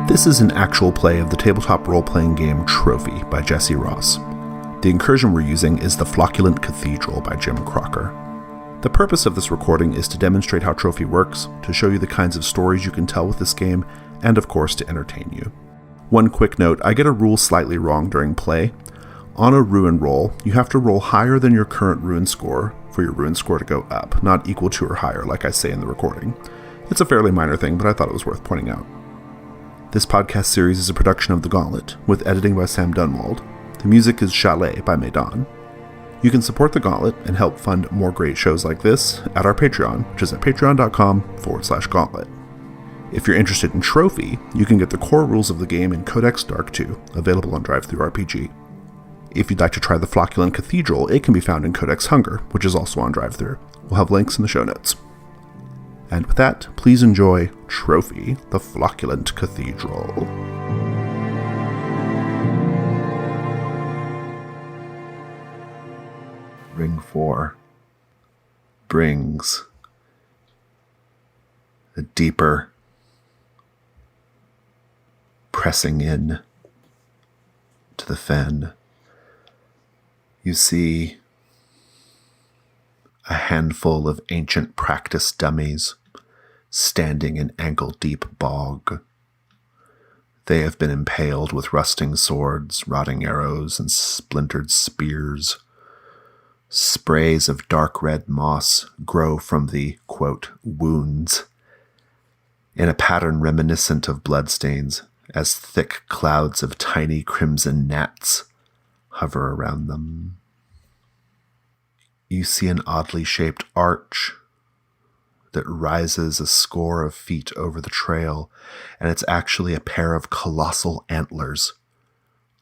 This is an actual play of the tabletop role-playing game Trophy by Jesse Ross. The incursion we're using is the Flocculent Cathedral by Jim Crocker. The purpose of this recording is to demonstrate how Trophy works, to show you the kinds of stories you can tell with this game, and of course to entertain you. One quick note, I get a rule slightly wrong during play. On a ruin roll, you have to roll higher than your current ruin score for your ruin score to go up, not equal to or higher like I say in the recording. It's a fairly minor thing, but I thought it was worth pointing out. This podcast series is a production of The Gauntlet, with editing by Sam Dunwald. The music is Chalet by Maidan. You can support The Gauntlet and help fund more great shows like this at our Patreon, which is at patreon.com/gauntlet. If you're interested in Trophy, you can get the core rules of the game in Codex Dark 2, available on DriveThruRPG. If you'd like to try the Flocculent Cathedral, it can be found in Codex Hunger, which is also on DriveThru. We'll have links in the show notes. And with that, please enjoy Trophy, the Flocculent Cathedral. Ring 4 brings a deeper pressing in to the fen. You see a handful of ancient practice dummies standing in ankle-deep bog. They have been impaled with rusting swords, rotting arrows, and splintered spears. Sprays of dark red moss grow from the, quote, wounds, in a pattern reminiscent of bloodstains, as thick clouds of tiny crimson gnats hover around them. You see an oddly shaped arch that rises a score of feet over the trail, and it's actually a pair of colossal antlers,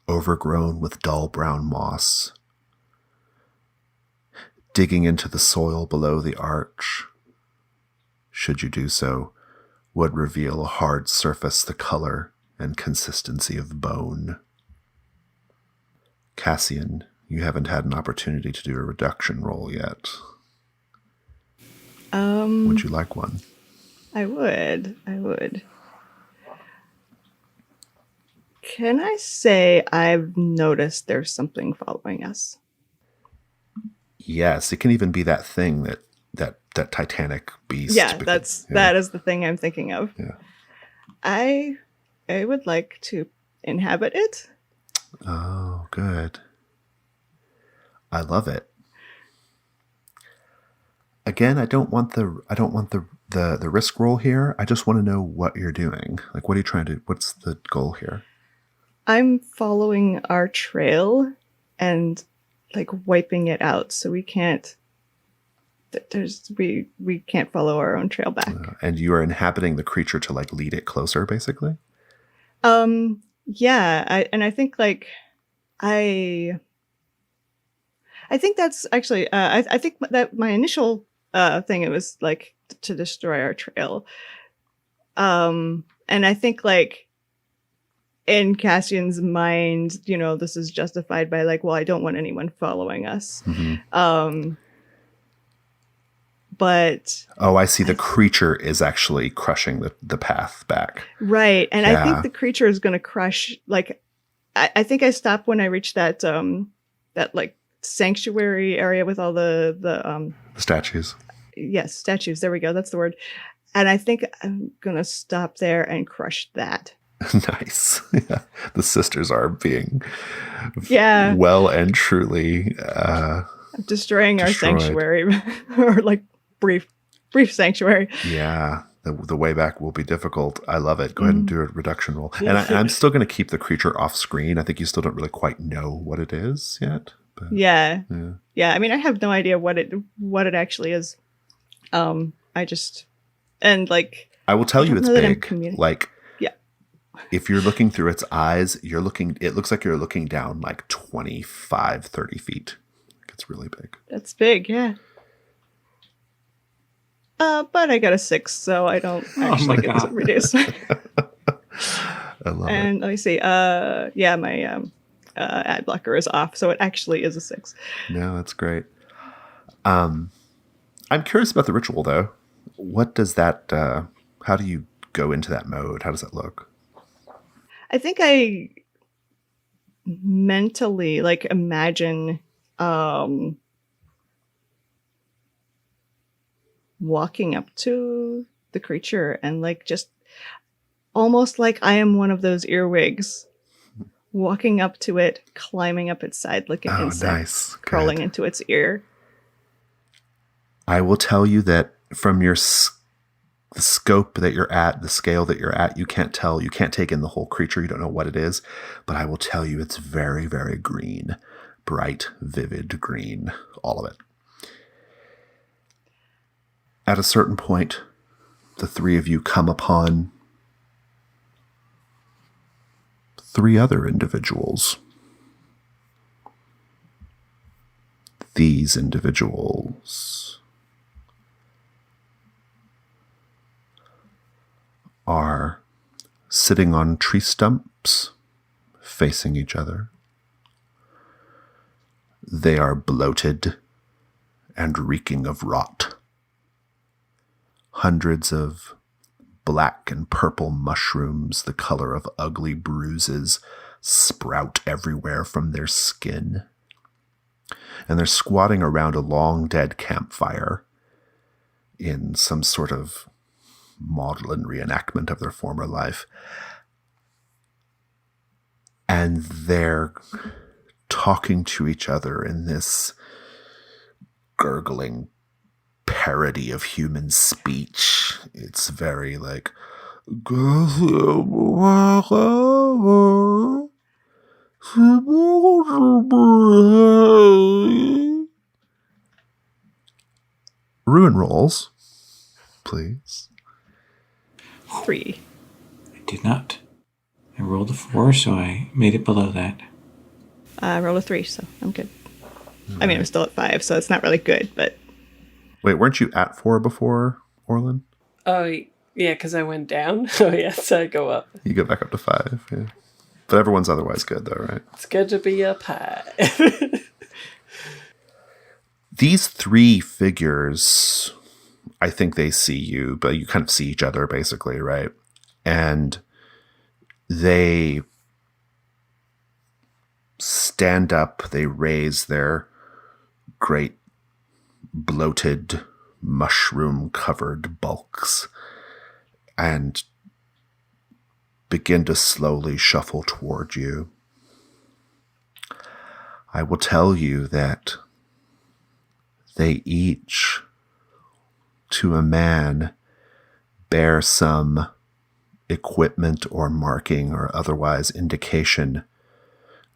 overgrown with dull brown moss. Digging into the soil below the arch, should you do so, would reveal a hard surface the color and consistency of bone. Cassian, you haven't had an opportunity to do a reduction roll yet. Would you like one? I would. Can I say I've noticed there's something following us? Yes, it can even be that thing that titanic beast. Yeah, that is the thing I'm thinking of. Yeah. I would like to inhabit it. Oh, good. I love it. Again, I don't want the risk roll here. I just want to know what you're doing. Like, what are you trying to? What's the goal here? I'm following our trail and like wiping it out, so we can't. We can't follow our own trail back. And you are inhabiting the creature to like lead it closer, basically. Yeah, I think like I think that's actually I think that my initial thing, it was like to destroy our trail. And I think like in Cassian's mind, you know, this is justified by like, well, I don't want anyone following us. Mm-hmm. But I see. The creature is actually crushing the path back. Right. And yeah. I think the creature is going to crush. Like, I think I stopped when I reached that like sanctuary area with all the statues. Yes, statues. There we go. That's the word. And I think I'm going to stop there and crush that. Nice. Yeah. The sisters are being well and truly destroying our sanctuary or like brief sanctuary. Yeah. The way back will be difficult. I love it. Go ahead and do a reduction roll. And I'm still going to keep the creature off screen. I think you still don't really quite know what it is yet. But, yeah. I mean, I have no idea what it actually is. I just, and like, I will tell you it's big. Like, if you're looking through its eyes, it looks like you're looking down like 25, 30 feet. It's really big. That's big. Yeah. But I got a 6, so I don't actually get to reduce. I love it. And let me see. My ad blocker is off, so it actually is a 6. No, that's great. I'm curious about the ritual, though. What does that? How do you go into that mode? How does it look? I think I mentally like imagine walking up to the creature and like just almost like I am one of those earwigs walking up to it, climbing up its side like an insect, nice. crawling Good. into its ear. I will tell you that from the scope that you're at, the scale that you're at, you can't tell. You can't take in the whole creature. You don't know what it is. But I will tell you it's very, very green. Bright, vivid green. All of it. At a certain point, the three of you come upon 3 other individuals. These individuals are sitting on tree stumps, facing each other. They are bloated and reeking of rot. Hundreds of black and purple mushrooms, the color of ugly bruises, sprout everywhere from their skin. And they're squatting around a long dead campfire in some sort of maudlin reenactment of their former life. And they're talking to each other in this gurgling parody of human speech. It's very like ruin rolls, please. 3. I did not. I rolled a 4, so I made it below that. I rolled a 3, so I'm good. I mean, I'm still at 5, so it's not really good, but... Wait, weren't you at 4 before, Orlin? Oh, yeah, because I went down. Oh, yes, I go up. You go back up to 5, yeah. But everyone's otherwise good, though, right? It's good to be up high. These 3 figures, I think they see you, but you kind of see each other, basically, right? And they stand up, they raise their great bloated, mushroom-covered bulks and begin to slowly shuffle toward you. I will tell you that they each, to a man, bear some equipment or marking or otherwise indication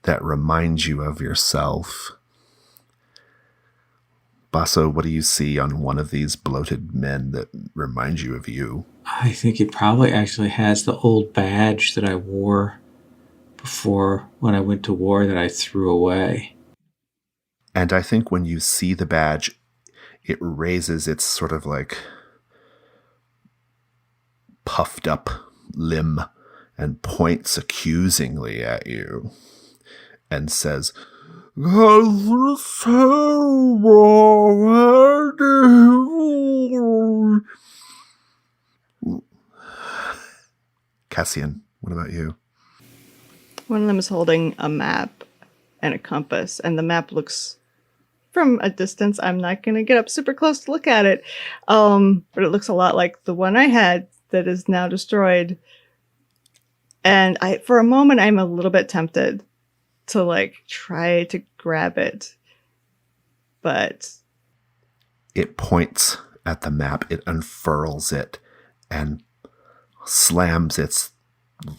that reminds you of yourself. Basso, what do you see on one of these bloated men that reminds you of you? I think it probably actually has the old badge that I wore before when I went to war that I threw away. And I think when you see the badge, it raises its sort of like puffed up limb and points accusingly at you and says, Cassian, what about you? One of them is holding a map and a compass, and the map looks from a distance. I'm not going to get up super close to look at it, but it looks a lot like the one I had that is now destroyed. And for a moment, I'm a little bit tempted to like try to grab it, but it points at the map, it unfurls it, and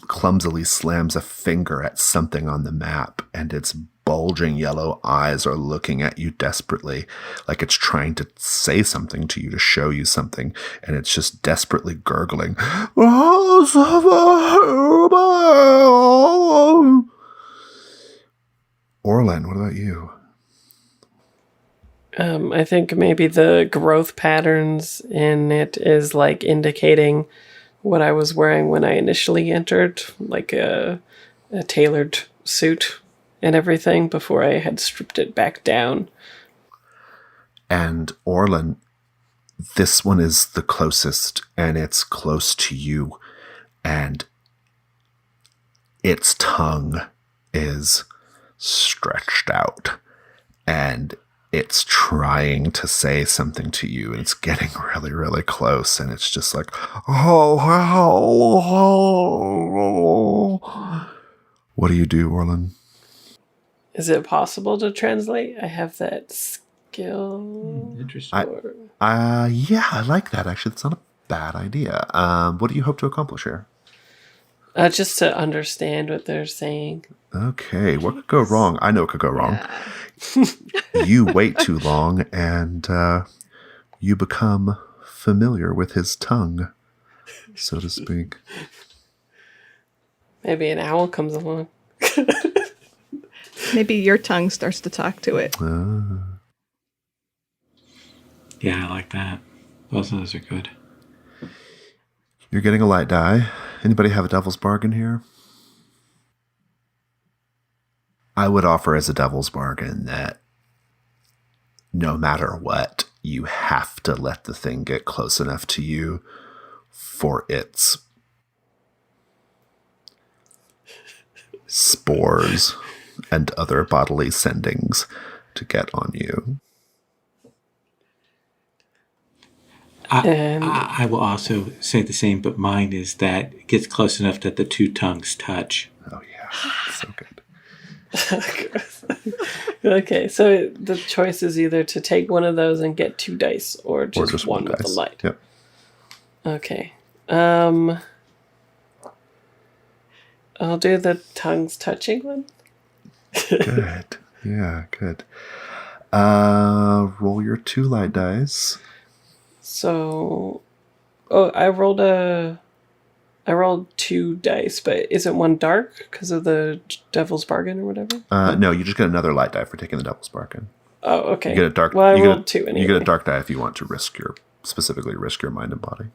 clumsily slams a finger at something on the map, and its bulging yellow eyes are looking at you desperately, like it's trying to say something to you, to show you something, and it's just desperately gurgling. Orlin, what about you? I think maybe the growth patterns in it is like indicating what I was wearing when I initially entered, like a tailored suit and everything before I had stripped it back down. And Orlin, this one is the closest, and it's close to you, and its tongue is stretched out, and it's trying to say something to you, and it's getting really, really close, and it's just like, oh, what do you do, Orlin? Is it possible to translate? I have that skill. Interesting. Yeah, I like that, actually. That's not a bad idea. What do you hope to accomplish here? Just to understand what they're saying. Okay, what could go wrong? I know what could go wrong. You wait too long, and you become familiar with his tongue, so to speak. Maybe an owl comes along. Maybe your tongue starts to talk to it. Yeah, I like that. Both of those are good. You're getting a light die. Anybody have a devil's bargain here? I would offer as a devil's bargain that no matter what, you have to let the thing get close enough to you for its spores and other bodily sendings to get on you. I will also say the same, but mine is that it gets close enough that the two tongues touch. Oh, yeah. So good. Okay, so the choice is either to take one of those and get 2 dice, or just one with the light. Yep. Okay. I'll do the tongues touching one. Good. Yeah, good. Roll your 2 light dice. So, I rolled 2 dice, but isn't one dark because of the devil's bargain or whatever? No, you just get another light die for taking the devil's bargain. Oh, okay. You get a dark. Well, I rolled 2 anyway. You get a dark die if you want to specifically risk your mind and body.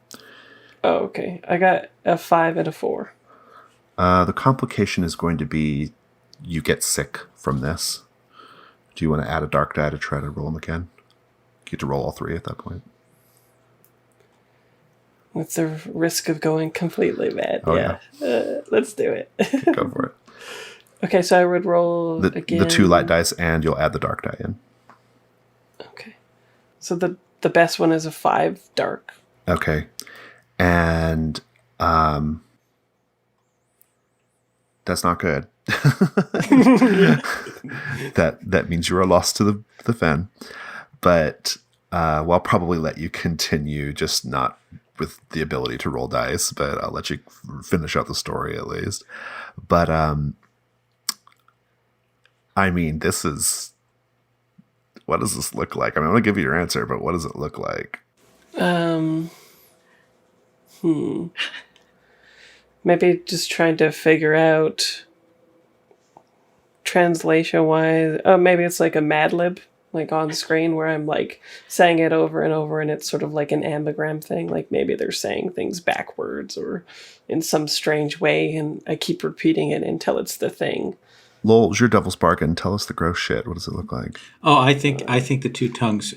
Oh, okay. I got a 5 and a 4. The complication is going to be you get sick from this. Do you want to add a dark die to try to roll them again? You get to roll all 3 at that point. With the risk of going completely bad. Oh, yeah. Let's do it. Go for it. Okay, so I would roll again. The 2 light dice, and you'll add the dark die in. Okay. So the best one is a 5 dark. Okay. And that's not good. That means you're a loss to the Fen. But I'll probably let you continue, just not with the ability to roll dice, but I'll let you finish out the story at least. But I mean, this is, what does this look like? I mean, I'm going to give you your answer, but what does it look like? Maybe just trying to figure out translation-wise. Oh, maybe it's like a Mad Lib, like on screen, where I'm like saying it over and over, and it's sort of like an ambigram thing. Like maybe they're saying things backwards or in some strange way, and I keep repeating it until it's the thing. Lowell's your devil's bargain. Tell us the gross shit. What does it look like? Oh, I think the two tongues,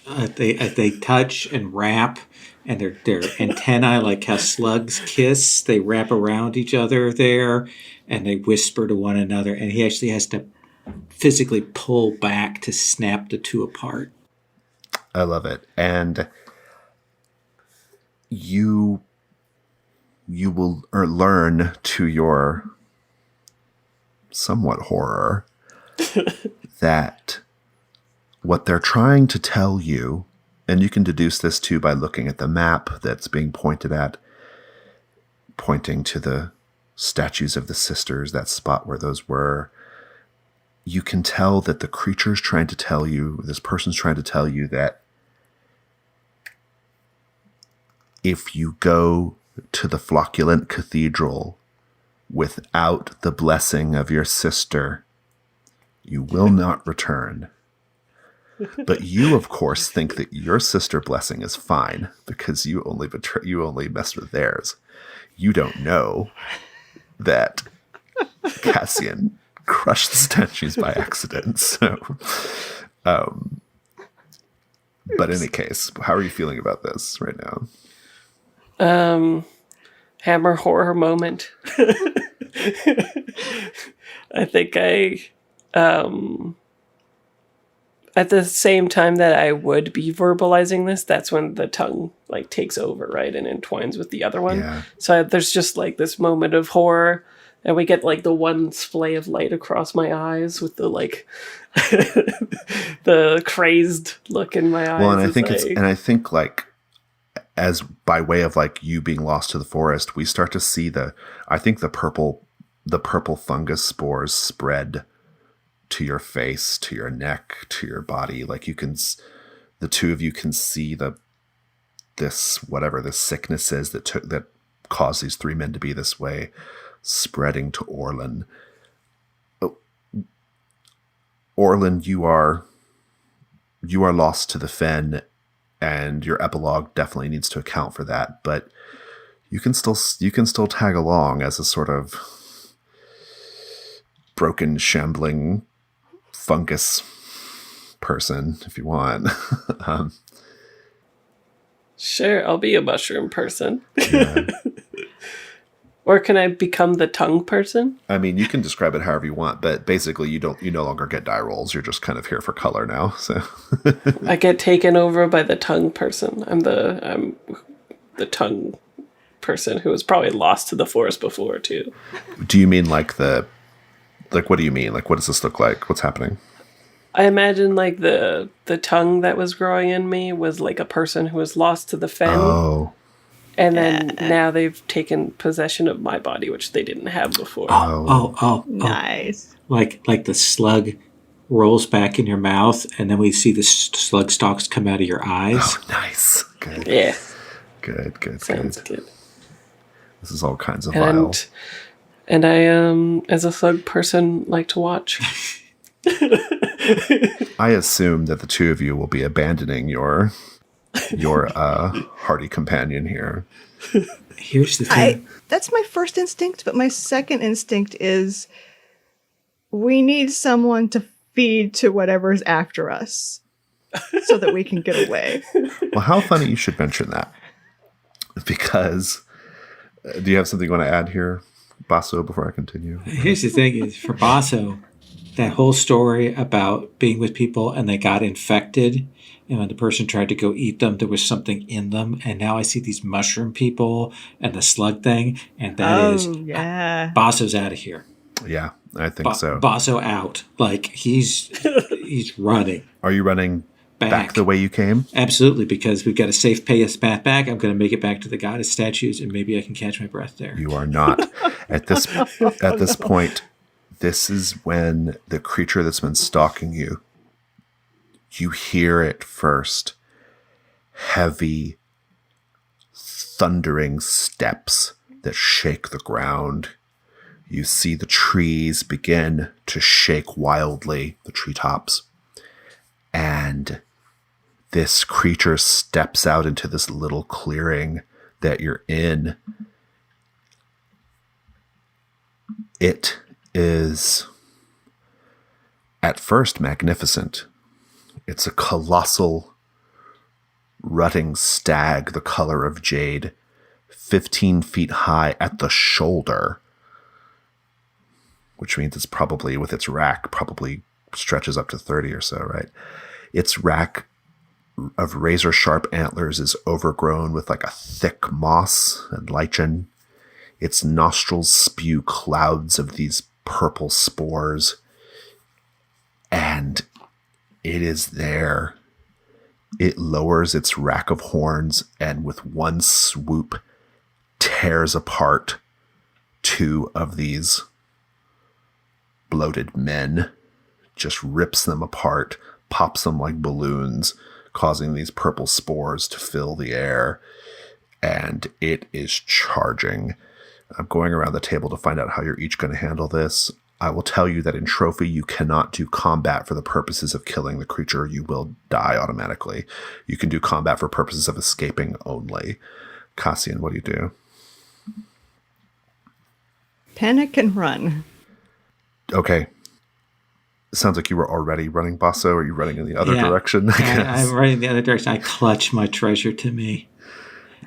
they touch and wrap, and their antennae, like how slugs kiss, they wrap around each other there, and they whisper to one another. And he actually has to physically pull back to snap the two apart. I love it. And you will learn, to your somewhat horror, that what they're trying to tell you, and you can deduce this too by looking at the map that's being pointed at, pointing to the statues of the sisters, that spot where those were. You can tell that the creature's trying to tell you, this person's trying to tell you that if you go to the Flocculent Cathedral without the blessing of your sister, you will not return. But you, of course, think that your sister blessing is fine because you only messed with theirs. You don't know that Cassian crushed the statues by accident. So, but in any case, how are you feeling about this right now? Hammer horror moment. I think at the same time that I would be verbalizing this, that's when the tongue like takes over, right, and entwines with the other one. Yeah. So there's just like this moment of horror, and we get like the one splay of light across my eyes with the like the crazed look in my eyes. Well, and I think like as by way of like you being lost to the forest, we start to see the purple fungus spores spread to your face, to your neck, to your body. Like the two of you can see this sickness is that caused these three men to be this way, spreading to Orlin. Orlin, you are lost to the fen, and your epilogue definitely needs to account for that. But you can still tag along as a sort of broken, shambling fungus person if you want. Sure, I'll be a mushroom person. Yeah. Or can I become the tongue person? I mean, you can describe it however you want, but basically you no longer get die rolls. You're just kind of here for color now. So I get taken over by the tongue person. I'm the tongue person who was probably lost to the forest before too. Do you mean like what do you mean? Like, what does this look like? What's happening? I imagine like the tongue that was growing in me was like a person who was lost to the fen. Oh. And then now they've taken possession of my body, which they didn't have before. Oh. Nice. Like the slug rolls back in your mouth, and then we see the slug stalks come out of your eyes. Oh, nice. Good. Yeah. Good. Sounds good. This is all kinds of vile. And I, as a slug person, like to watch. I assume that the two of you will be abandoning your hardy companion here. Here's the thing. That's my first instinct, but my second instinct is we need someone to feed to whatever's after us so that we can get away. Well, how funny you should mention that. Because, do you have something you want to add here, Basso, before I continue? Here's the thing is, for Basso, that whole story about being with people and they got infected, and when the person tried to go eat them, there was something in them. And now I see these mushroom people and the slug thing, and that Basso's out of here. Yeah, I think so. Basso out. Like, he's running. Are you running back the way you came? Absolutely, because we've got a safe path back. I'm going to make it back to the goddess statues, and maybe I can catch my breath there. You are not. At this point, this is when the creature that's been stalking you, you hear it first. Heavy, thundering steps that shake the ground. You see the trees begin to shake wildly, the treetops. And this creature steps out into this little clearing that you're in. It is at first magnificent. It's a colossal, rutting stag the color of jade, 15 feet high at the shoulder, which means it's probably, with its rack, probably stretches up to 30 or so, right? Its rack of razor-sharp antlers is overgrown with like a thick moss and lichen. Its nostrils spew clouds of these purple spores. And it is there. It lowers its rack of horns and with one swoop tears apart two of these bloated men. Just rips them apart, pops them like balloons, causing these purple spores to fill the air. And it is charging. I'm going around the table to find out how you're each going to handle this. I will tell you that in Trophy, you cannot do combat for the purposes of killing the creature. You will die automatically. You can do combat for purposes of escaping only. Cassian, what do you do? Panic and run. Okay. Sounds like you were already running, Basso. Are you running in the other direction? I'm running in the other direction. I clutch my treasure to me.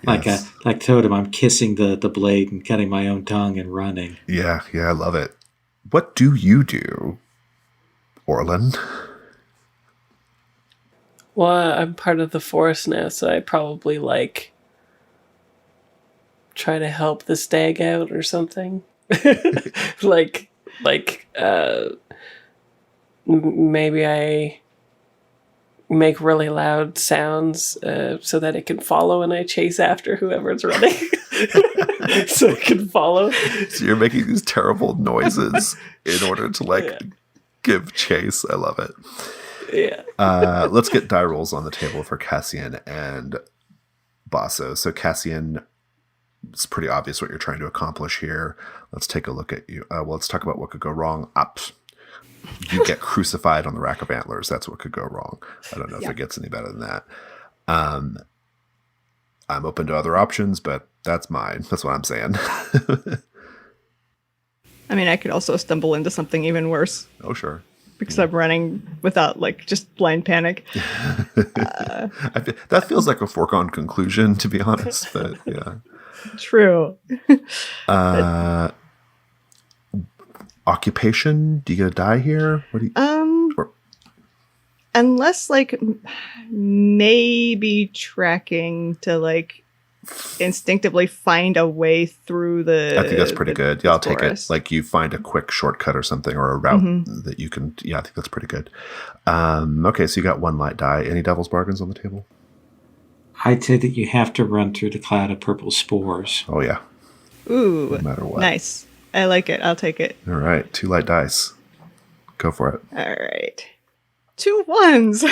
Yes. Like Totem, I'm kissing the blade and cutting my own tongue and running. Yeah, I love it. What do you do, Orland? Well, I'm part of the forest now, so I probably like try to help the stag out or something. like maybe I make really loud sounds so that it can follow, and I chase after whoever's running so it can follow. So you're making these terrible noises in order to give chase. I love it. Yeah. Let's get die rolls on the table for Cassian and Basso. So Cassian, it's pretty obvious what you're trying to accomplish here. Let's take a look at you. Let's talk about what could go wrong. You get crucified on the rack of antlers. That's what could go wrong. I don't know if it gets any better than that. I'm open to other options, but that's mine. That's what I'm saying. I mean, I could also stumble into something even worse. Oh, sure. Because I'm running without, just blind panic. That feels like a foregone conclusion, to be honest, but yeah. True. Occupation? Do you get a die here? What do you? Unless maybe tracking to instinctively find a way through the. I think that's pretty good. Yeah, I'll take it. forest. You find a quick shortcut or something, or a route that you can. Yeah, I think that's pretty good. Okay, so you got one light die. Any devil's bargains on the table? I'd say that you have to run through the cloud of purple spores. Oh yeah. Ooh, No matter what. nice. I like it. I'll take it. All right, 2 light dice. Go for it. All right. 2 1s.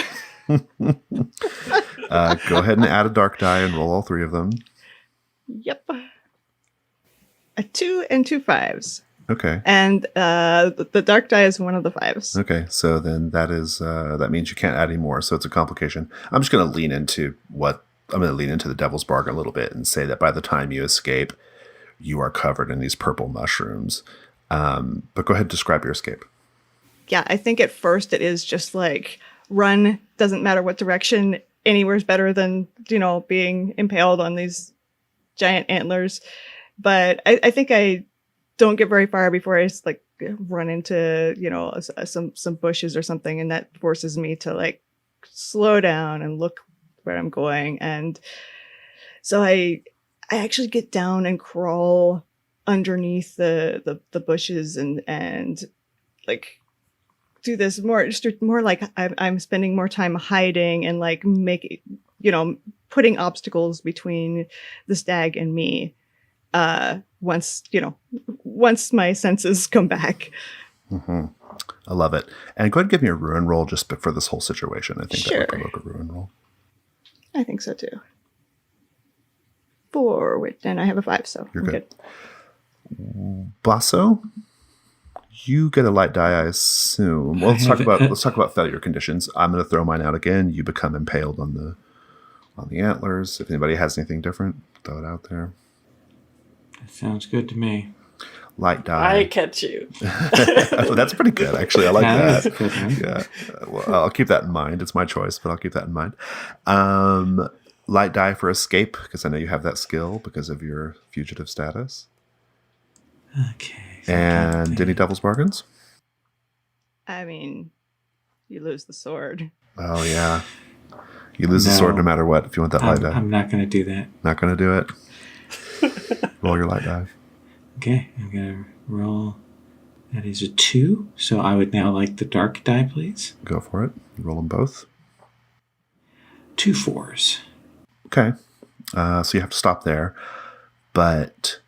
Go ahead and add a dark die and roll all 3 of them. Yep. A 2 and 2 5s. Okay. And the dark die is one of the 5s. Okay, so then that means you can't add any more, so it's a complication. I'm just going to lean into the devil's bargain a little bit and say that by the time you escape, you are covered in these purple mushrooms. But go ahead and describe your escape. Yeah, I think at first it is just run, doesn't matter what direction, anywhere's better than, being impaled on these giant antlers. But I think I don't get very far before I run into, some bushes or something, and that forces me to slow down and look where I'm going. And so I actually get down and crawl underneath the bushes and do this more like I'm spending more time hiding and putting obstacles between the stag and me. Once my senses come back. Mm-hmm. I love it. And go ahead and give me a ruin roll just for this whole situation. I think Sure. that would provoke a ruin roll. I think so too. 4, and I have a 5, so You're I'm good. Basso, you get a light die, I assume. Well, let's talk about failure conditions. I'm going to throw mine out again. You become impaled on the antlers. If anybody has anything different, throw it out there. That sounds good to me. Light die. I catch you. That's pretty good, actually. I like That's that. good, right? Yeah. Well, I'll keep that in mind. It's my choice, but I'll keep that in mind. Light die for escape, because I know you have that skill because of your fugitive status. Okay. And any devil's bargains? I mean, you lose the sword. Oh, yeah. You lose the sword no matter what if you want that light die. I'm not going to do that. Not going to do it? Roll your light die. Okay, I'm going to roll. That is a 2, so I would now like the dark die, please. Go for it. Roll them both. 2 4s. Okay. So you have to stop there. But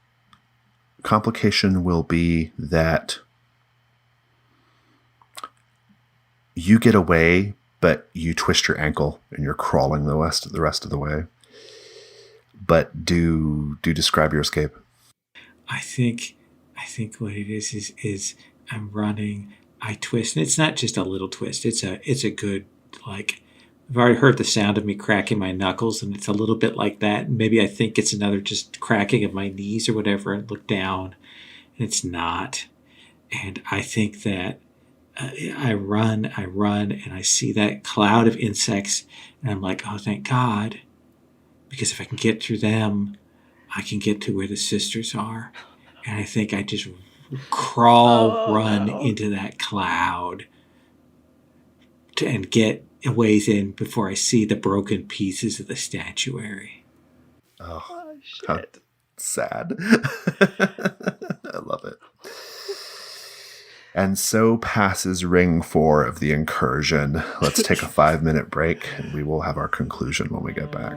complication will be that you get away, but you twist your ankle and you're crawling the rest of the way. But do describe your escape. I think what it is I'm running, I twist, and it's not just a little twist. It's a good, I've already heard the sound of me cracking my knuckles, and it's a little bit like that. Maybe I think it's another just cracking of my knees or whatever, and look down, and it's not. And I think that I run, and I see that cloud of insects, and I'm like, oh, thank God. because if I can get through them, I can get to where the sisters are. And I think I just run no. into that cloud and get a ways in before I see the broken pieces of the statuary. Oh, Oh, how shit. sad. I love it. And so passes Ring 4 of the incursion. Let's take a 5-minute break, and we will have our conclusion when we get back.